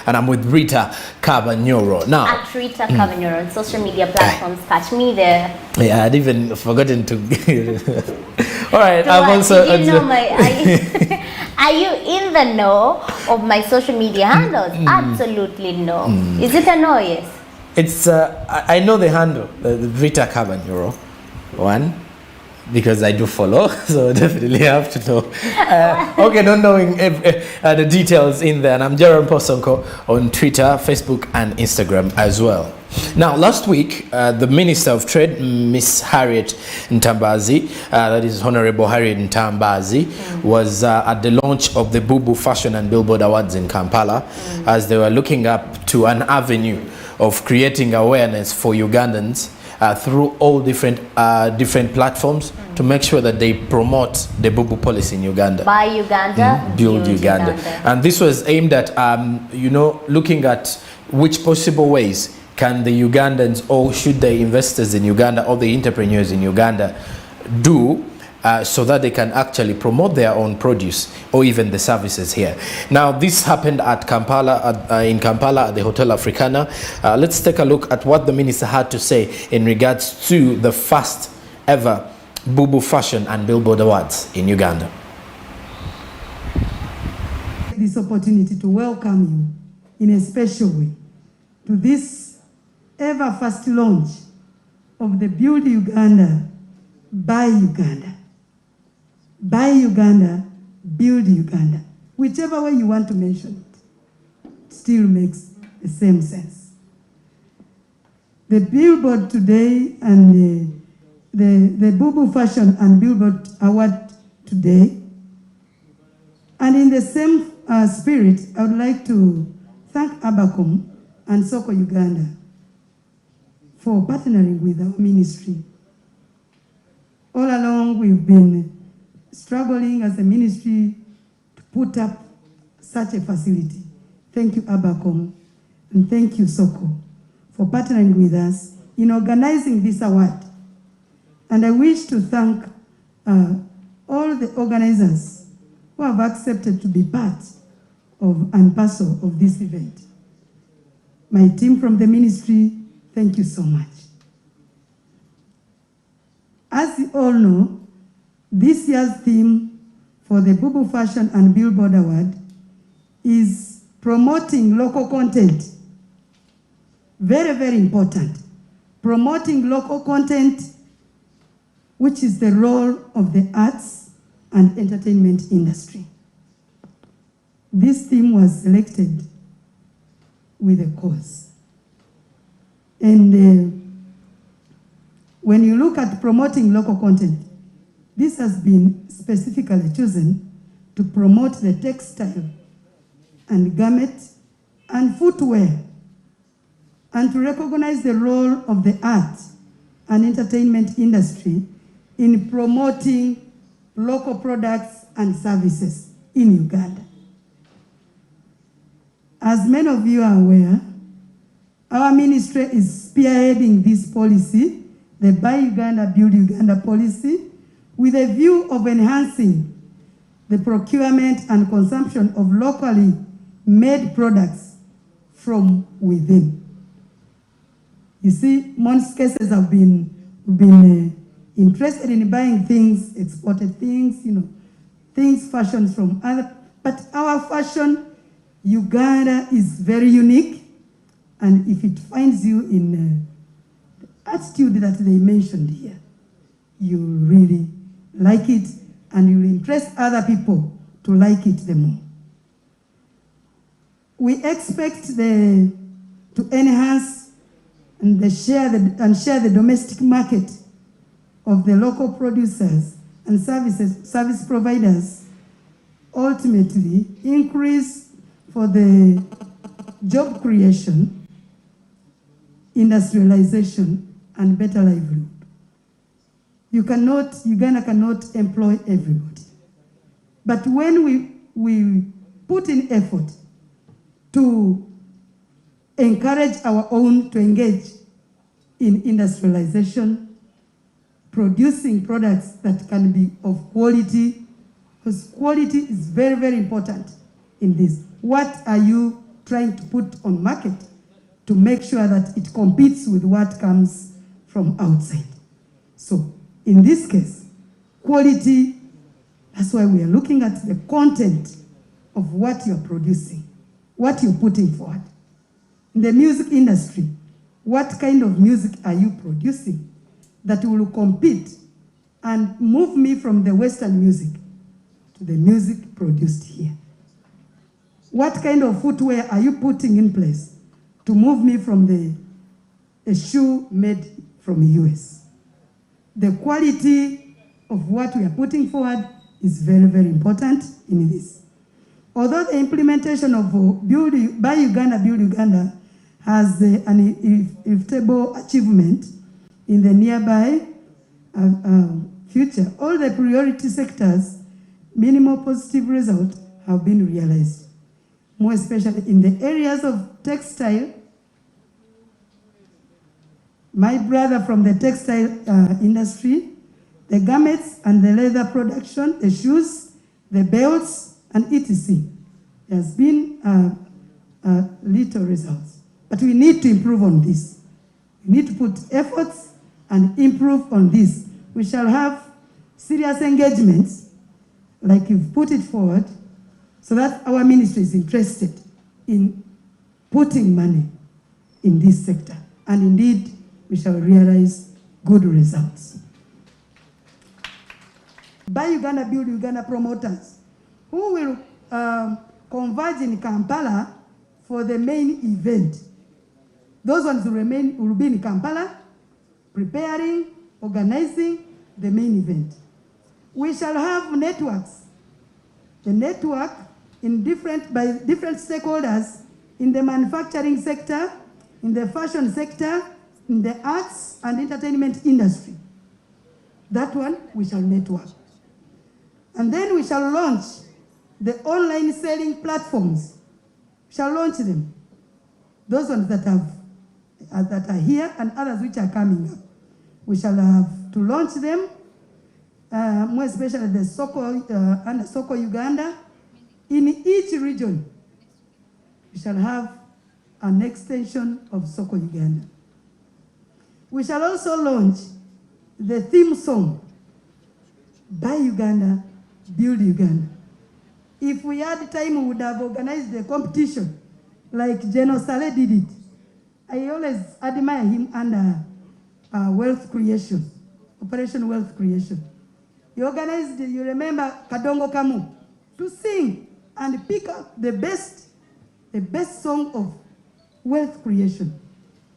and I'm with Rita Cavagnoro. Now, at Rita Cavagnoro on social media platforms, catch me there. Yeah, I'd even forgotten to. All right, so I've also. Did you know are you in the know of my social media handles? Absolutely no. Is it a no? Yes. It's. I know the handle, the Rita Cavagnoro, one, because I do follow, so definitely have to know. Okay, not knowing the details in there. And I'm SSONKO on Twitter, Facebook, and Instagram as well. Now, last week, the Minister of Trade, Miss Harriet Ntambazi, that is Honorable Harriet Ntambazi, was at the launch of the Bubu Fashion and Billboard Awards in Kampala, as they were looking up to an avenue of creating awareness for Ugandans through all different platforms to make sure that they promote the Bubu policy in Uganda. Buy Uganda, build Uganda. And this was aimed at, looking at which possible ways can the Ugandans, or should the investors in Uganda or the entrepreneurs in Uganda do so that they can actually promote their own produce or even the services here. Now, this happened at Kampala, in Kampala at the Hotel Africana. Let's take a look at what the minister had to say in regards to the first ever Bubu Fashion and Billboard Awards in Uganda. This opportunity to welcome you in a special way to this ever first launch of the Build Uganda, Buy Uganda. Buy Uganda, Build Uganda. Whichever way you want to mention it, still makes the same sense. The Billboard today and the Bubu Fashion and Billboard Award today, and in the same spirit, I would like to thank Abacom and SSONKO Uganda for partnering with our ministry. All along, we've been struggling as a ministry to put up such a facility. Thank you, Abacom, and thank you, SSONKO, for partnering with us in organizing this award. And I wish to thank all the organizers who have accepted to be part of and parcel of this event. My team from the ministry, thank you so much. As you all know, this year's theme for the Bubu Fashion and Billboard Award is promoting local content. Very, very important. Promoting local content, which is the role of the arts and entertainment industry. This theme was selected with a cause. And when you look at promoting local content, this has been specifically chosen to promote the textile and garment and footwear, and to recognize the role of the art and entertainment industry in promoting local products and services in Uganda. As many of you are aware, our ministry is spearheading this policy, the Buy Uganda, Build Uganda policy, with a view of enhancing the procurement and consumption of locally made products from within. You see, most cases have been interested in buying things, exported things, things fashioned from other, but our fashion, Uganda, is very unique, and if it finds you in the attitude that they mentioned here, you really like it, and you will impress other people to like it the more. We expect to enhance and share the domestic market of the local producers and service providers, ultimately increase for the job creation, industrialization, and better livelihood. Uganda cannot employ everybody. But when we put in effort to encourage our own to engage in industrialization, producing products that can be of quality, because quality is very, very important in this. What are you trying to put on market to make sure that it competes with what comes from outside. So in this case, quality, that's why we are looking at the content of what you're producing, what you're putting forward. In the music industry, what kind of music are you producing that will compete and move me from the Western music to the music produced here? What kind of footwear are you putting in place to move me from a shoe made from US? The quality of what we are putting forward is very, very important in this. Although the implementation of Buy Uganda, Build Uganda has an inevitable achievement in the nearby future, all the priority sectors, minimal positive results have been realized, more especially in the areas of textile. My brother from the textile industry, the garments and the leather production, the shoes, the belts, and etc. There has been little results. But we need to improve on this. We need to put efforts and improve on this. We shall have serious engagements, like you've put it forward, so that our ministry is interested in putting money in this sector. And indeed, we shall realize good results. Buy Uganda, Build Uganda promoters who will converge in Kampala for the main event. Those ones will be in Kampala, preparing, organizing the main event. We shall have networks. The network by different stakeholders in the manufacturing sector, in the fashion sector, in the arts and entertainment industry. That one we shall network. And then we shall launch the online selling platforms. We shall launch them. Those ones that are here and others which are coming up. We shall have to launch them, more especially the SSONKO Uganda. In each region, we shall have an extension of SSONKO Uganda. We shall also launch the theme song, Buy Uganda, Build Uganda. If we had time, we would have organized the competition like General Saleh did it. I always admire him under wealth creation, Operation Wealth Creation. He organized, you remember, Kadongo Kamu, to sing and pick up the best song of wealth creation.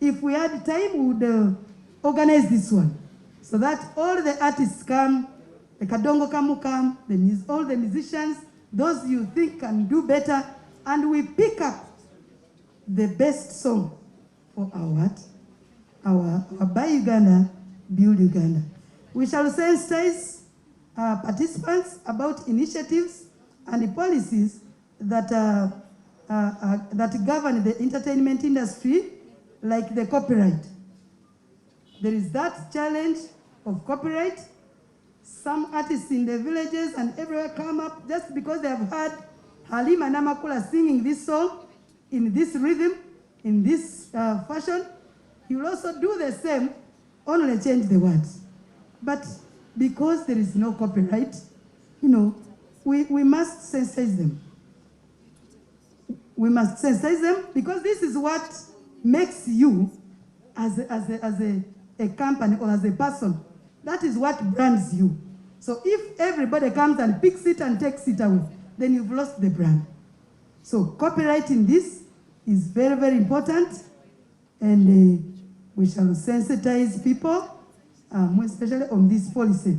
If we had time, we would organize this one so that all the artists come, the Kadongo Kamu come, all the musicians, those you think can do better, and we pick up the best song for our Buy Uganda, Build Uganda. We shall sensitize participants about initiatives and policies that govern the entertainment industry, like the copyright. There is that challenge of copyright. Some artists in the villages and everywhere come up just because they have heard Halima Namakula singing this song in this rhythm, in this fashion. He will also do the same, only change the words. But because there is no copyright, we must sensitize them. We must sensitize them because this is what makes you as a company or as a person. That is what brands you. So if everybody comes and picks it and takes it away, then you've lost the brand. So copyright in this is very, very important, and we shall sensitize people, more especially on this policy,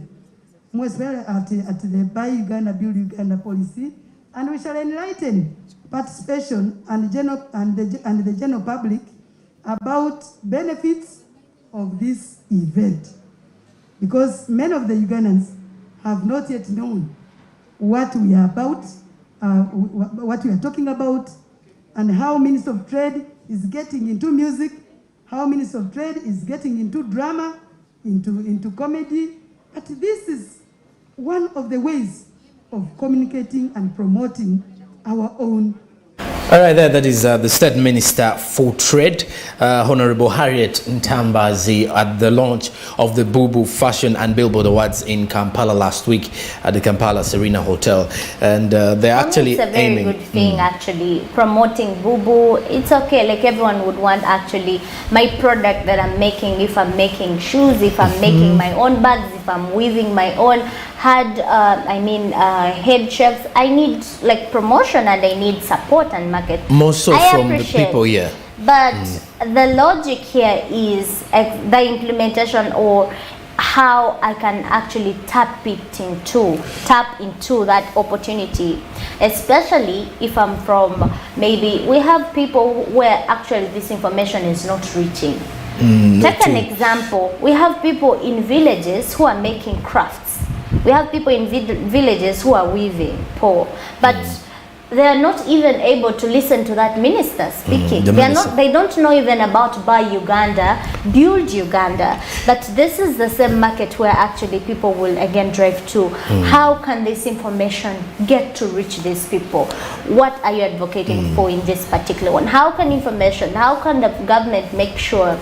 more especially at the Buy Uganda, Build Uganda policy, and we shall enlighten participation and the general public about benefits of this event, because many of the Ugandans have not yet known what we are about, what we are talking about, and how Minister of Trade is getting into music, how Minister of Trade is getting into drama, into comedy. But this is one of the ways of communicating and promoting our own All right, that is the State Minister for Trade, Honorable Harriet Ntambazi, at the launch of the Bubu Fashion and Billboard Awards in Kampala last week at the Kampala Serena Hotel. And they're actually it's a very aiming. good thing, actually, promoting Bubu. It's okay, like everyone would want actually my product that I'm making, if I'm making shoes, if I'm making my own bags, if I'm weaving my own head chefs, I need like promotion and I need support and market. More so from the people here. But the logic here is the implementation, or how I can actually tap into that opportunity, especially if I'm from, maybe we have people where actually this information is not reaching. Take an example. We have people in villages who are making crafts. We have people in villages who are weaving, but they are not even able to listen to that minister speaking. They don't know even about Buy Uganda, Build Uganda. But this is the same market where actually people will again drive to. How can this information get to reach these people? What are you advocating for in this particular one? How can the government make sure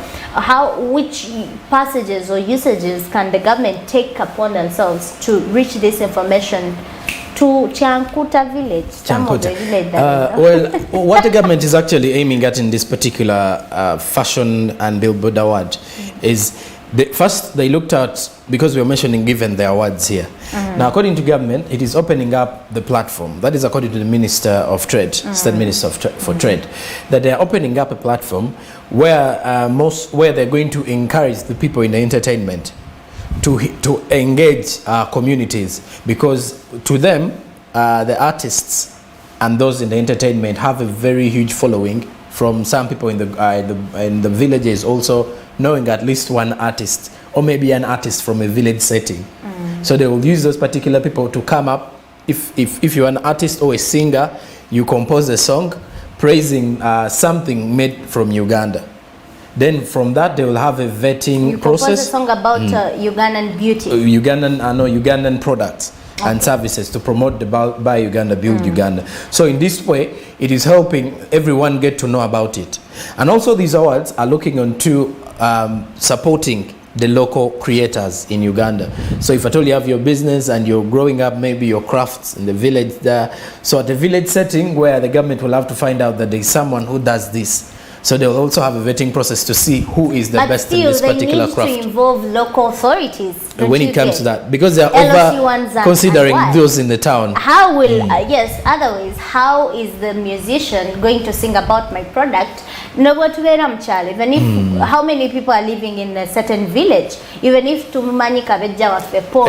which passages or usages can the government take upon themselves to reach this information to Chankuta village? Well, what the government is actually aiming at in this particular Fashion and Billboard Award is, first they looked at, because we are mentioning given the awards here. Now, according to government, it is opening up the platform. That is according to the Minister of Trade, State Minister for Trade, that they are opening up a platform where they're going to encourage the people in the entertainment to engage communities, because to them the artists and those in the entertainment have a very huge following from some people in the villages, also knowing at least one artist or maybe an artist from a village setting. So they will use those particular people to come up. If you're an artist or a singer, you compose a song praising something made from Uganda. Then from that, they will have a vetting process. You compose a song about Ugandan beauty. Ugandan products and services to promote the Buy Uganda, Build Uganda. So in this way, it is helping everyone get to know about it. And also these awards are looking onto supporting the local creators in Uganda. So if at all you have your business and you're growing up, maybe your crafts in the village there. So at the village setting where the government will have to find out that there's someone who does this. So they'll also have a vetting process to see who is the best in this particular craft. But still, they need to involve local authorities. When it comes to that, because they are over considering those in the town. How will, yes, otherwise, how is the musician going to sing about my product? Even if, how many people are living in a certain village, even if tumanika beja wafepo,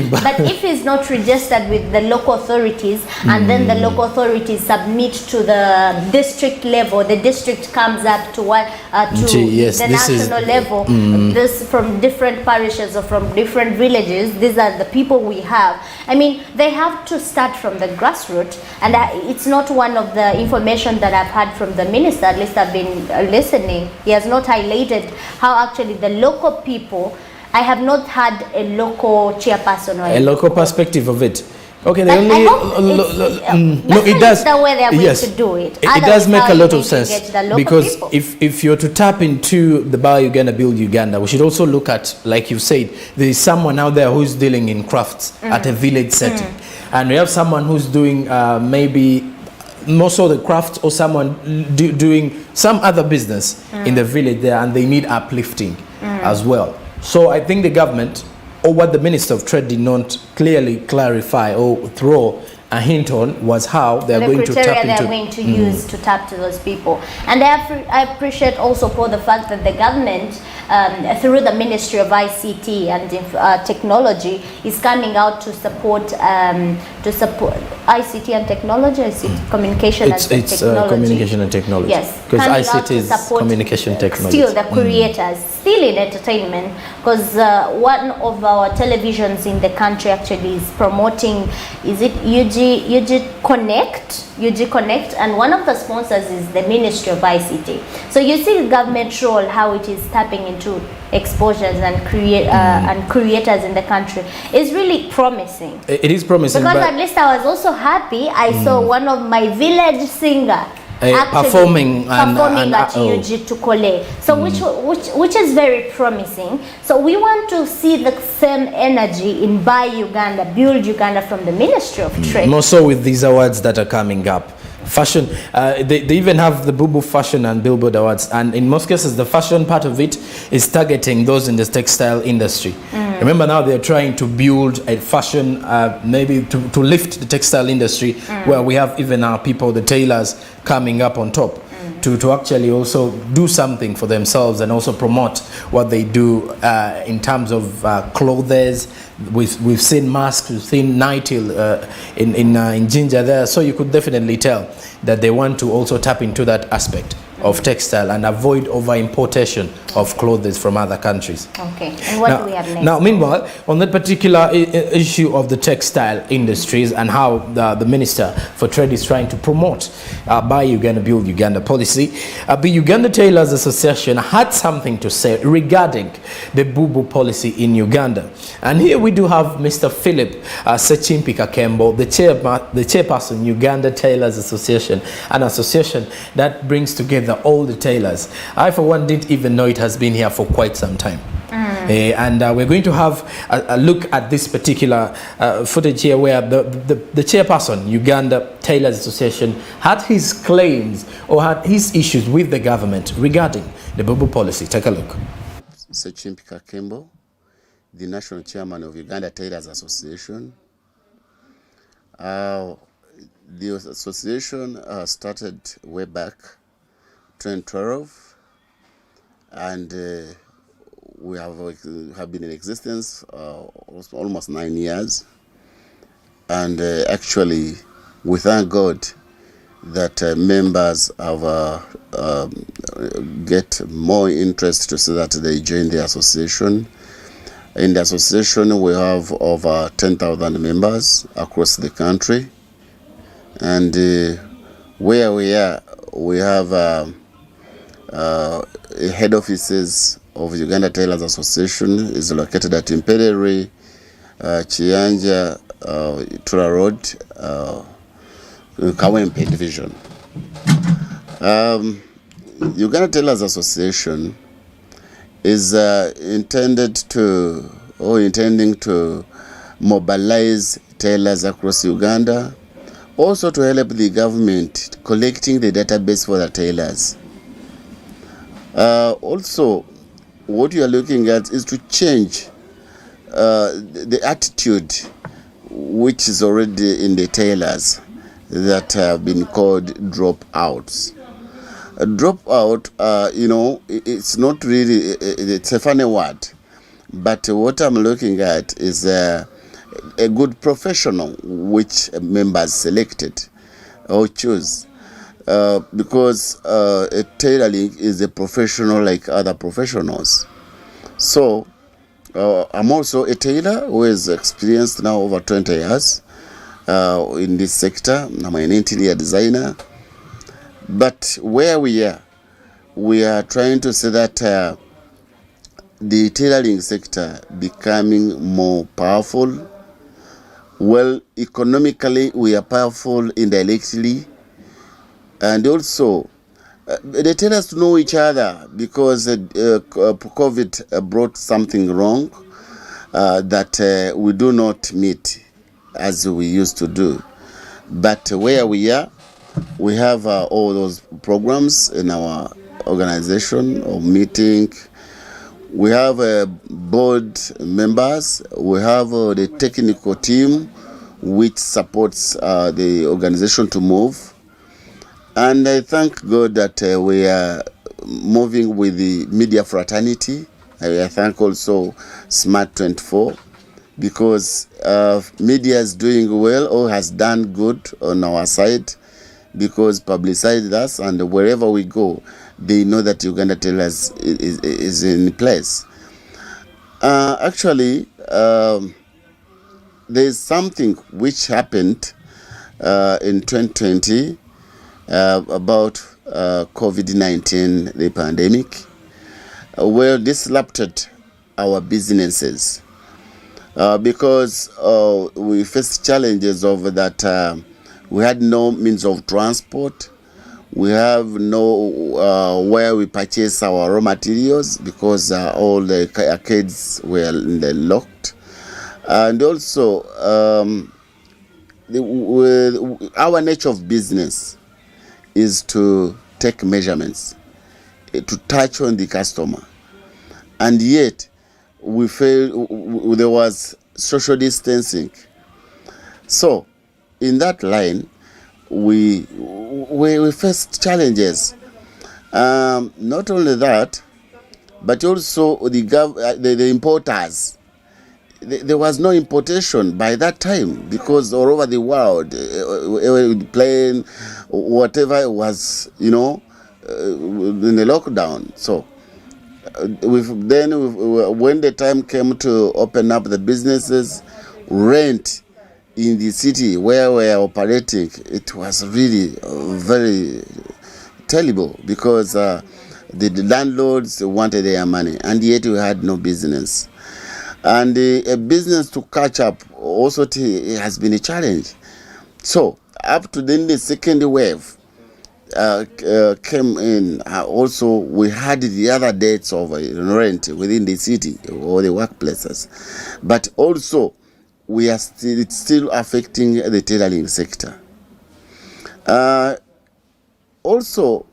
but if it's not registered with the local authorities, and then the local authorities submit to the district level, the district comes up to the national level, this from different parishes or from different villages, these are the people we have. I mean, they have to start from the grassroots, and it's not one of the information that I've had from the minister, at least I've been listening. He has not highlighted how actually the local people, I have not had a local chairperson or a local perspective of it. Okay, the only it does. The way they are going to do it. It does make a lot of sense, because if you're to tap into the Buy Uganda, Build Uganda, we should also look at, like you said, there is someone out there who's dealing in crafts at a village setting, and we have someone who's doing maybe more so the crafts, or someone doing some other business in the village there, and they need uplifting as well. So I think the government, or what the Minister of Trade did not clearly clarify or throw a hint on, was how they're going to tap into. They're going to use to tap to those people. And I appreciate also for the fact that the government, through the Ministry of ICT and Technology, is coming out to support ICT and technology, communication and technology. Communication and technology. Yes, because ICT is communication technology. Still the creators, still in entertainment, because one of our televisions in the country actually is promoting, is it UG UG Connect, and one of the sponsors is the Ministry of ICT. So you see the government role, how it is tapping into exposures and creators in the country is really promising. It is promising. Because at least I was also happy. I saw one of my village singer performing at UG Tukole, so which is very promising. So we want to see the same energy in Buy Uganda, Build Uganda from the Ministry of Trade. More so with these awards that are coming up. Fashion, they even have the Bubu Fashion and Billboard Awards, and in most cases the fashion part of it is targeting those in the textile industry. Remember now they're trying to build a fashion, maybe to lift the textile industry, where we have even our people, the tailors, coming up on top. To actually also do something for themselves and also promote what they do in terms of clothes. We've seen masks, we've seen Nightil in Ginger there, so you could definitely tell that they want to also tap into that aspect of textile and avoid over importation of clothes from other countries. Okay, and what do we have next? Now, meanwhile, on that particular issue of the textile industries and how the Minister for Trade is trying to promote Buy Uganda, Build Uganda policy, the Uganda Tailors Association had something to say regarding the Bubu policy in Uganda. And here we do have Mr. Philip Sechimpika Kembo, the chairperson, Uganda Tailors Association, an association that brings together all the tailors. I, for one, didn't even know it has been here for quite some time. And we're going to have a look at this particular footage here where the chairperson, Uganda Tailors Association, had his claims or had his issues with the government regarding the Bubu policy. Take a look. Sechimpika Kembo, the national chairman of Uganda Tailors Association. The association started way back 2012, and we have been in existence almost 9 years. And actually, we thank God that members have get more interest to see that they join the association. In the association, we have over 10,000 members across the country. And where we are, we have head offices of Uganda Tailors Association is located at Imperere, Chianja, Tura Road, Kawempe Division. Uganda Tailors Association is intending to mobilize tailors across Uganda, also to help the government collecting the database for the tailors. Also, what you are looking at is to change the attitude which is already in the tailors that have been called dropouts. A dropout, it's not really, it's a funny word, but what I'm looking at is a good professional which members selected or choose. Because a tailoring is a professional like other professionals. So I'm also a tailor who is experienced now over 20 years in this sector. I'm an interior designer. But where we are trying to say that the tailoring sector becoming more powerful. Well, economically we are powerful indirectly. And also, the tailors know each other because COVID brought something wrong that we do not meet as we used to do. But where we are, we have all those programs in our organization or meeting. We have board members. We have the technical team which supports the organization to move. And I thank God that we are moving with the media fraternity. I thank also Smart 24 because media is doing well or has done good on our side because publicized us, and wherever we go, they know that Uganda Tailors is in place. Actually, there is something which happened in 2020 about COVID-19, the pandemic, well, disrupted our businesses because we faced challenges of that. We had no means of transport. We have no where we purchase our raw materials because all the arcades were locked. And also, our nature of business is to take measurements, to touch on the customer. And yet, we felt there was social distancing. So, in that line, we faced challenges. Not only that, but also the importers. There was no importation by that time because all over the world, plane, whatever was, in the lockdown. So, when the time came to open up the businesses, rent in the city where we are operating, it was really very terrible because the landlords wanted their money and yet we had no business. And a business to catch up also has been a challenge. So up to then the second wave came in. Also, we had the other dates of rent within the city or the workplaces. But also, it's still affecting the tailoring sector. Also,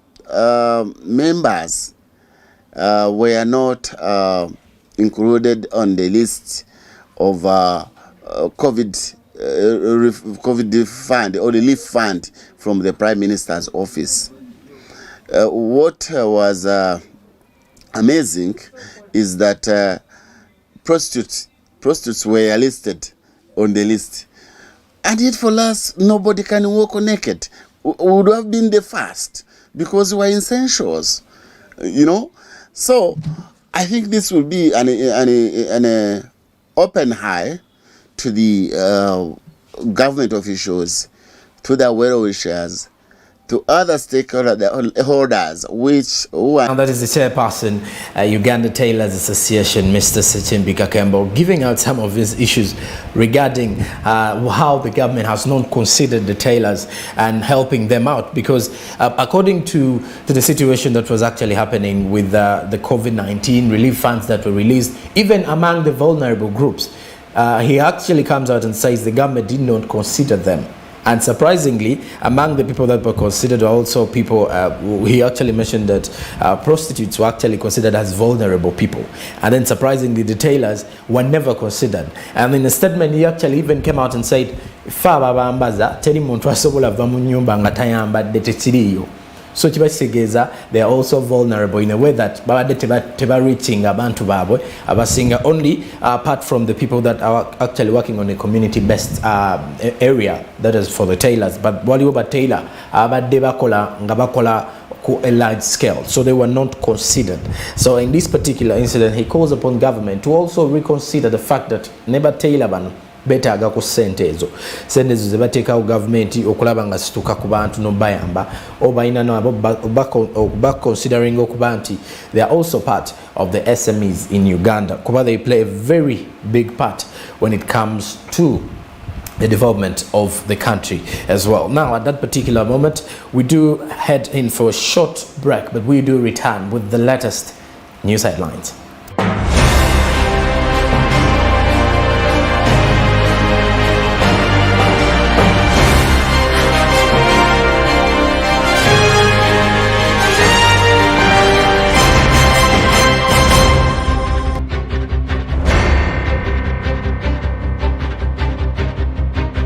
members were not included on the list of COVID fund or relief fund from the Prime Minister's office. What was amazing is that prostitutes were listed on the list, and yet for us nobody can walk naked. We would have been the first because we were essentials, So I think this will be an open eye to the government officials, to the well-wishers, to other stakeholders, And that is the chairperson, Uganda Tailors Association, Mr. Sechimbi Kakembo, giving out some of his issues regarding how the government has not considered the tailors and helping them out. Because according to the situation that was actually happening with the COVID-19 relief funds that were released, even among the vulnerable groups, he actually comes out and says the government did not consider them. And surprisingly, among the people that were considered are also people, he actually mentioned that prostitutes were actually considered as vulnerable people. And then surprisingly, the tailors were never considered. And in a statement, he actually even came out and said, so they are also vulnerable in a way that teba reaching abantu babwe abasinga only apart from the people that are actually working on a community-based area, that is for the tailors. But waliwo ba tailor abadde bakola nga bakola ku a large scale, so they were not considered. So in this particular incident, he calls upon government to also reconsider the fact that neba tailor bano betaaga ku sente ezo zebateekawo gavumenti okulaba nga situka ku bantu nobayamba oba ina nabo back considering okuba nti they are also part of the SMEs in Uganda kuba they play a very big part when it comes to the development of the country as well. Now at that particular moment we do head in for a short break, but we do return with the latest news headlines.